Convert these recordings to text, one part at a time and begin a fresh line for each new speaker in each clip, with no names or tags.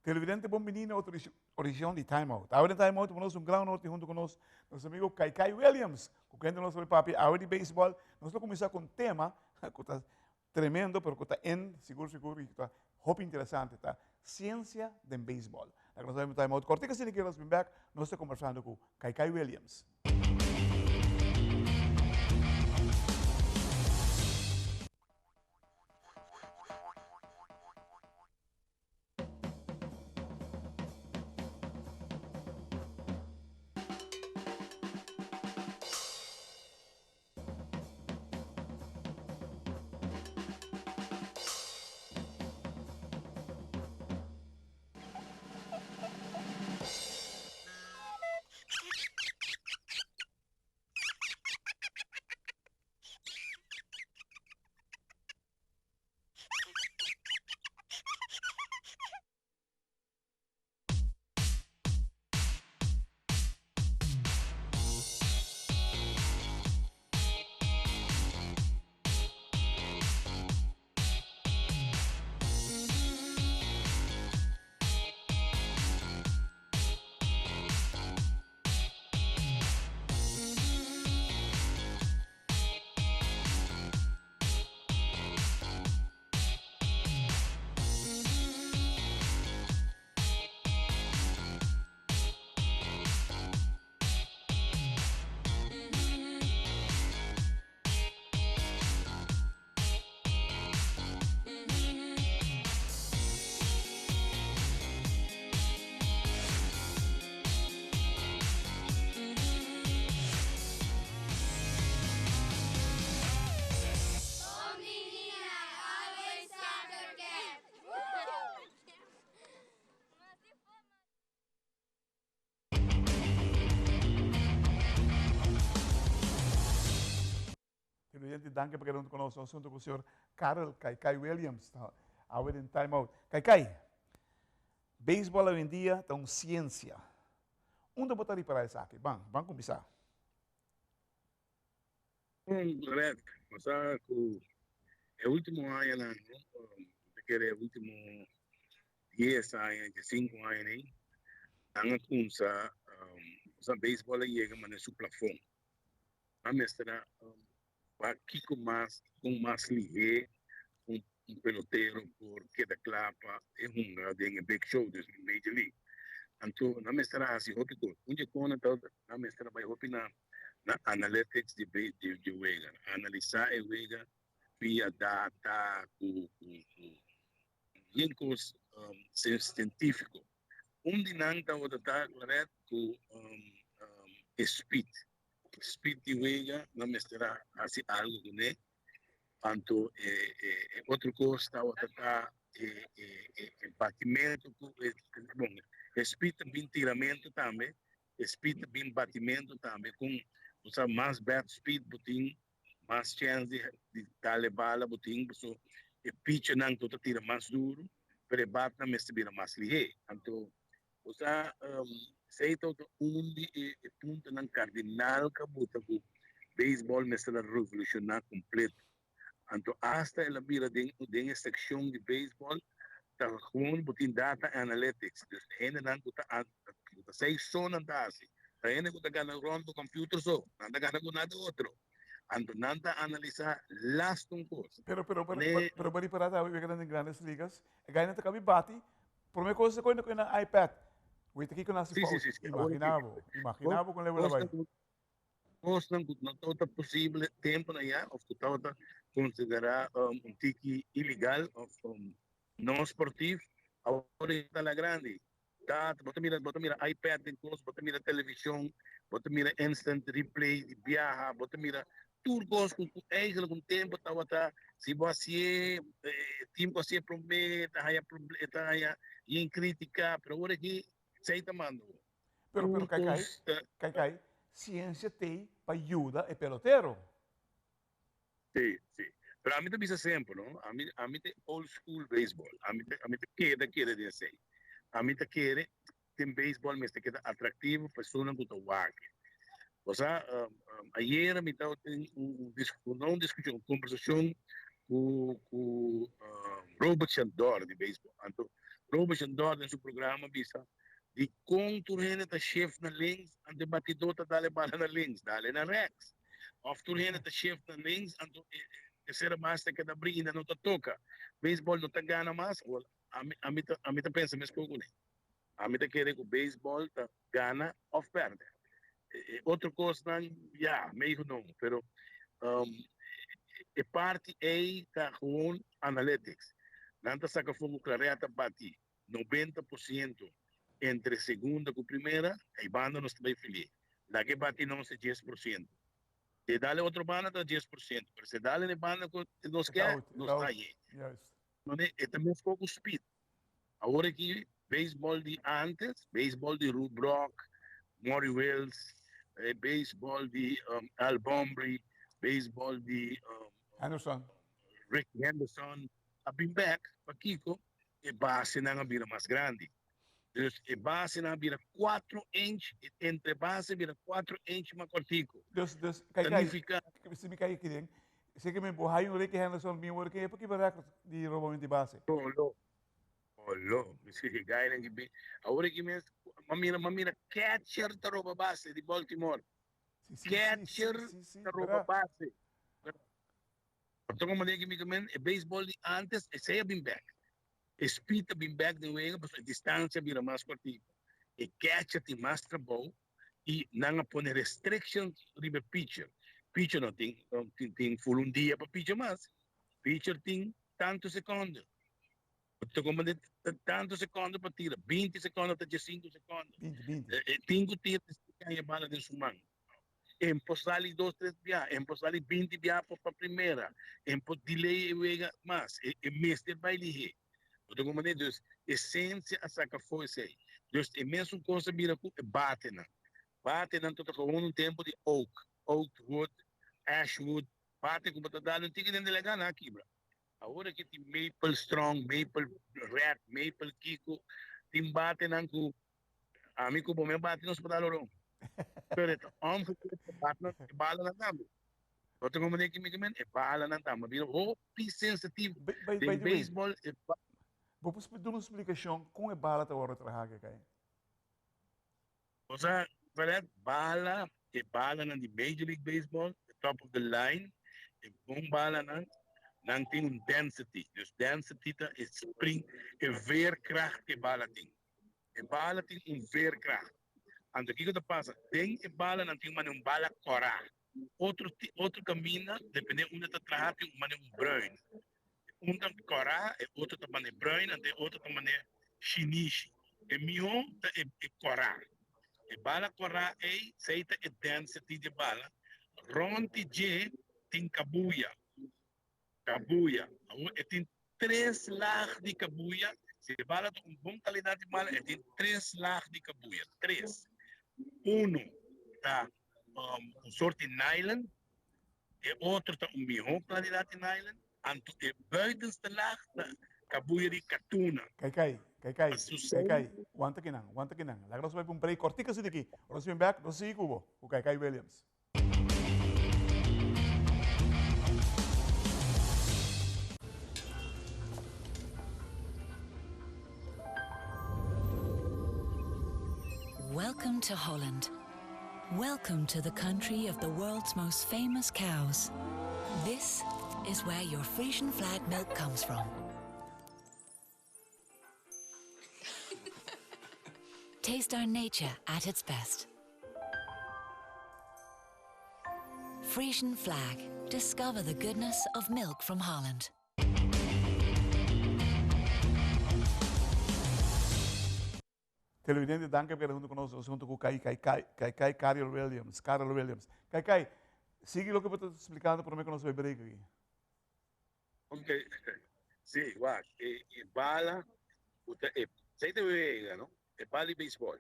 Televidente bom menino, outra original de TimeOut. Agora em TimeOut, nós um grande norte junto com nosso amigo Cai Cai Williams, com quem nós sobre papi, agora de beisebol. Nós vamos começar com um tema que está tremendo, pero que está seguro, está muito interessante, tá? Ciência do beisebol. Nós vamos TimeOut. Corte se ele quer nos back, nós estamos conversando com Cai Cai Williams. Presidente, danke por querer conosco. Assunto com o senhor Cai Cai Williams, agora em TimeOut. Cai, beisebol hoje em dia é uma ciência. Onde botar para isso aqui? Vamos começar.
Claret, mas o último ano, né? O último 10 anos, 5 anos, ang kunsa sa baseball ay yega man su plafond. A mestra aqui com mais ligue um pelotero porque da clapa é de big show dos Major League. Então, na mestra assim, hopi ko, onde kona na mestra vai hopi na analytics de yega, analisar a yega via data com vincos científico. Nang tawag ta Claret ko speed de yega na mestra assim algo né. Anto outro coisa tawag ta batimento bom, speed bem tiramento também, speed bem batimento também com usa mais bat speed buting mais chance de darle bala buting so e pitch nang to tira mais duro pero bat na mestra bira mais lihe anto usa sei to punto ng cardinal kabuta ko baseball mestra revolucionar completo anto hasta ela bira den section de baseball ta gewoon butin data analytics dus ene nang kuta sei sonan dasi ta ene kuta gana ron to computer so nanda gana ko nada otro anto nanda analisar las tungkos
Pero bari para tayo, yung grandes ligas, gaya na kami bati, por may cosa ko na iPad. Wait, aqui ko na si Paul. Imaginavo kung level labay.
Nós não toda possível tempo na ya of toda considerar tiki ilegal of não esportivo agora está na grande tá bota mira iPad em coisa bota mira televisão bota mira instant replay de biaha bota mira tudo com eigenlijk com tempo tá se você time você promete há problema há em crítica pero agora aqui sei tamando
pero Cai, ciência tem para ajudar o pelotero.
Sim. Pero a mim também é sempre, não? A mim tem old school baseball. A mim quer dizer. A mim tem baseball, mas tem atrativo, pessoa que está wake. O sea, ayer a mim estava uma discussão, conversação com Robert Chandor de baseball. Então, Robert en door in zijn programma bisa. Die contourheen het shift naar links en de batidor te dale bala naar links, dale naar rechts. Of toerheen het shift naar links en de serabasta que da brinda no toca. Baseball no te gana más. A mí te pensa mes pouco né. A mí te querer que o baseball te gana of perde. Outra coisa não, ja, meio não, pero a parte A tá gewoon analytics. Nanta saca fogo clareta bati 90% entre segunda com primeira, e banda não está bem feliz. Daqui bati não se 10%. Se dá-lhe outro banda, dá 10%. Mas se dá-lhe banda que nós quer, não está aí. Então, é também fogo speed. Agora que beisebol de antes, beisebol de Ruth Brock, Maury Wells, beisebol de Al Bombry, beisebol de
Anderson.
Rick Henderson, a been back, para Kiko, a base não vira mais grande. Então, a base não vira 4 inch, entre base vira 4 inch mais cortico.
Dus se me cair aqui dentro, se que me borrar um Rick Henderson, me work é porque vai de robamento de base.
Olha, se gai nang ibi. Agora que mesmo, mamira catcher da rouba base de Baltimore. Catcher da rouba base. Então como digo que me baseball de antes, esse é bem back. Speed bem back de wega, mas a distância vira mais cortita. E catcher tem mais trabalho e não põe restrictions ribe pitcher. Pitcher não tem full um dia para pitcher mais. Pitcher tem tanto segundo. Então, como de tanto segundo para tirar, 20 segundos até 5 segundos.
20.
5 tiros que a bala de sua mão. Empostar-lhe 2, 3 biaha, empostar-lhe 20 biaha para a primeira. Delay e mais. E mestre vai lhe. Então, como de Deus, essência a saca foi isso aí. Deus, é mesmo coisa vira com bate não. Bate não, todo com tempo de oak wood, ash wood, bate com batata, não tem que nem delegar aqui, bro. Agora que tem maple strong, maple red, maple kiko, tem bate não com a mim como me bate não se pode dar pero então homem que bate não bala não dá. Outro como nem que me é bala não dá, mas o sensitivo de beisebol é.
Vamos dar uma explicação como é bala tá agora trabalhar aqui.
O sea, bala é bala na de Major League Baseball, top of the line, é bom bala não tem density. Dus density é spring, é veerkracht que bala tem. A bala tem veerkracht. Então, o que passa? Tem a bala, não tem uma bala corá. Outro caminho, dependendo onde está trabalhando, tem uma bruin. Um tem corá, outro também é bruin, e outro também é chinichi. E mion é corá. A bala corá é, seita a density de bala. Ronti J tem cabuia. Tem 3 laag de cabuia. Se a bala tem uma boa qualidade de bala, tem 3 laag de cabuia. 3. Tá soort de nylon. E outro tá melhor qualidade de nylon. Anto e buitenste laag da cabuia de catuna.
Cai. Aguanta que não. Lá nós vamos para um break cortico assim daqui. Nós vamos back, nós seguimos com o Cai Cai Williams.
Welcome to Holland. Welcome to the country of the world's most famous cows. This is where your Frisian flag milk comes from. Taste our nature at its best. Frisian flag. Discover the goodness of milk from Holland.
Televidente, danke pela junto conosco, junto com Cai Cai Williams. Cai Cai, siga o que eu estou explicando para mim que nós vamos break aqui.
Ok, sim, guarda, e bala, sei de vega, não? É bala e beisebol.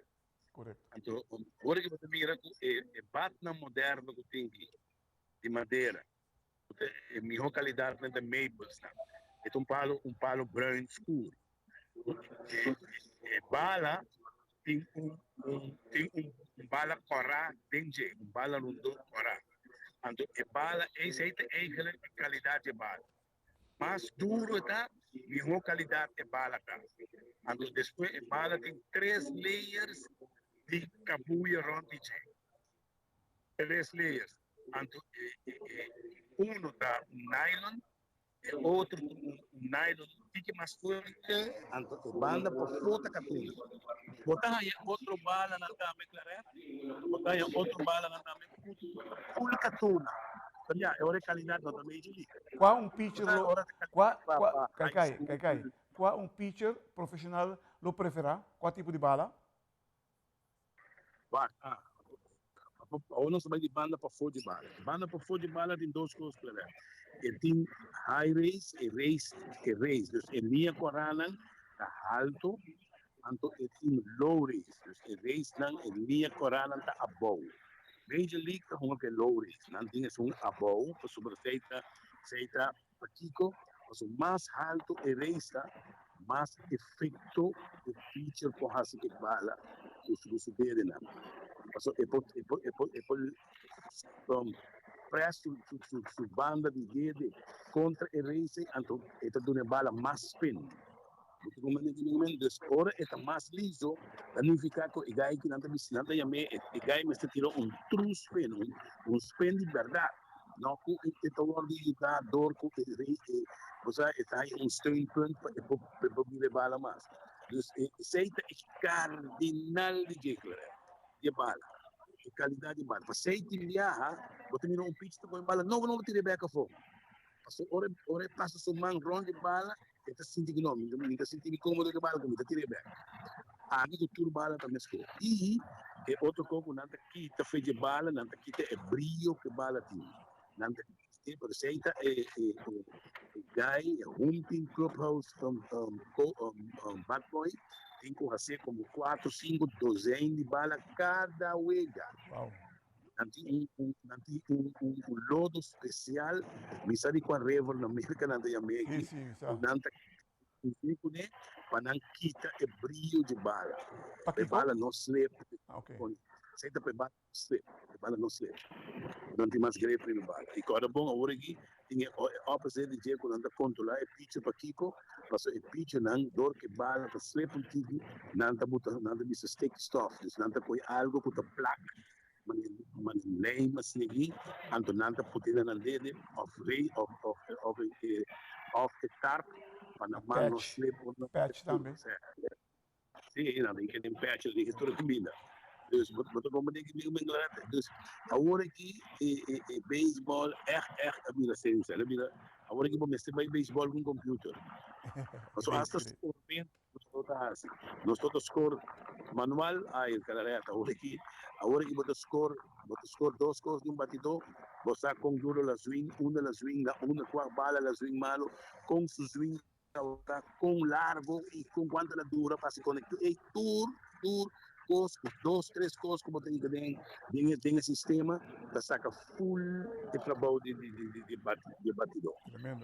Correto.
Então, agora que você mira, é batna moderno que tem aqui, de madeira. É melhor qualidade de maple, é um palo brown escuro. É bala tem bala corá, dengue, bala rundo corá. Então, a bala é essa é a qualidade de bala. mais duro está, melhor qualidade de bala tá. Então, depois a bala tem 3 layers de cabuia rondiche. 3 layers. Então, um tá nylon, o outro nylon fica mais forte, então a banda por fora captura. Botar aí outro bala na também, Claret. Botar aí outro bala na também, full catuna. Yeah, é hora qualidade não também de liga.
Qual um pitcher, Cai, qual um pitcher profissional lo preferirá? Qual tipo de bala?
Ou não sabe de banda para fora de bala. Banda para fora de bala tem 2 coisas, Claret. Tem high race e race. Dus em linha corana, está alto, então tem low race. Dus em race não, em linha corana está above. Major League está com low race. Não tem above, para sobre seita patico, mas o mais alto é race, mais efeito de pitcher por fazer que bala, que se vê na. Also, presto su banda di gede contra e race, então esta dona bala mais spin. Dus ora esta mais liso, significa que o gai que não está visitando e me o gai me está tirando true spin, spin de verdade. Não que esta ordem da dor que o race, você está em standpoint para poder bala mais. Dus seita é cardinal de jeito. De bala, de qualidade de bala. Para ser de biaha, você mira pitch com bala, não tira beca fogo. Porque ora passa sua mão ronda de bala, está sentindo que não, está sentindo incômodo de bala, está tira beca. Aqui do tudo bala também escuro. E outro coco, não quita fez de bala, não quita é brilho que bala tem. Não por seita guy, hunting clubhouse bad boy. Tem que fazer como 4, 5 dozenas de balas cada yega.
Wow.
Um lodo especial, me sabe qual rever na América, não tem América.
Sim,
para não quitar o brilho de bala. A bala não slip. Aceita para bala não slip. A bala não slip. Não tem mais grefe no bala. E agora bom, agora aqui tem a opção de jeito quando anda controlar o pitch para Kiko, mas o pitch não dor que bala para slip um tigre, não anda bisa stick stuff, não anda põe algo que tá placa. Mas nem mas ninguém, então não anda putando na dele of the tarp para não mal não slip.
Patch também.
Sim, não tem que ter patch de história combina. Dus wat komen denk ik nu dus agora aqui baseball echt a minha ciência, a minha agora aqui vamos ter baseball com computer. Mas hasta score bem, nós todos score manual aí Claret agora aqui botar score 2 scores de batidor, você com duro la swing, uma com bala la swing malo, com su swing com largo e com quanto la dura para se conectar e tour 2, 3 coisas como tem o sistema para sacar full de trabalho de batidor.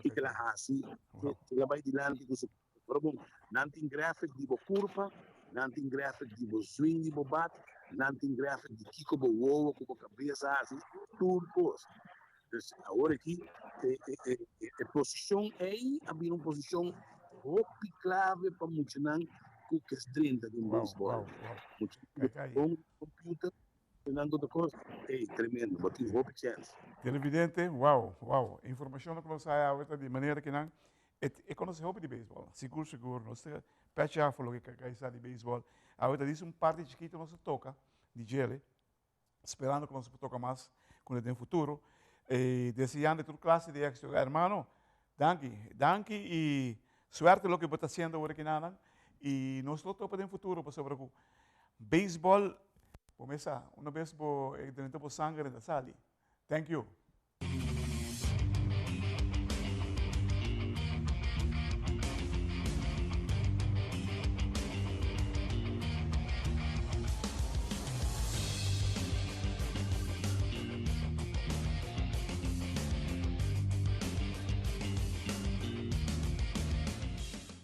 E que ela assim, ela vai adiante com isso. Não tem gráfico de curva, não tem gráfico de swing de bate, não tem gráfico de kiko boa com cabeça assim, tudo coisa. Então, agora aqui, a posição aí, havia uma posição clave para muitos que é 30 de beisebol. Um computer, treinando outra coisa, é tremendo, mas tem roupa chance.
Televidente, wow. Informação que nós aí de maneira que não é quando se roupa de beisebol. Seguro, nós patch a falou que Cai está de beisebol. Agora diz parte chiquito nós toca de gele, esperando que nós toca mais com ele no futuro. E desejando toda classe de éxito, hermano. Danke e suerte lo que você está haciendo ahora que nada. E nós estamos para o futuro, para sobre o beisebol, começa uma vez por sangue da sali. Thank you.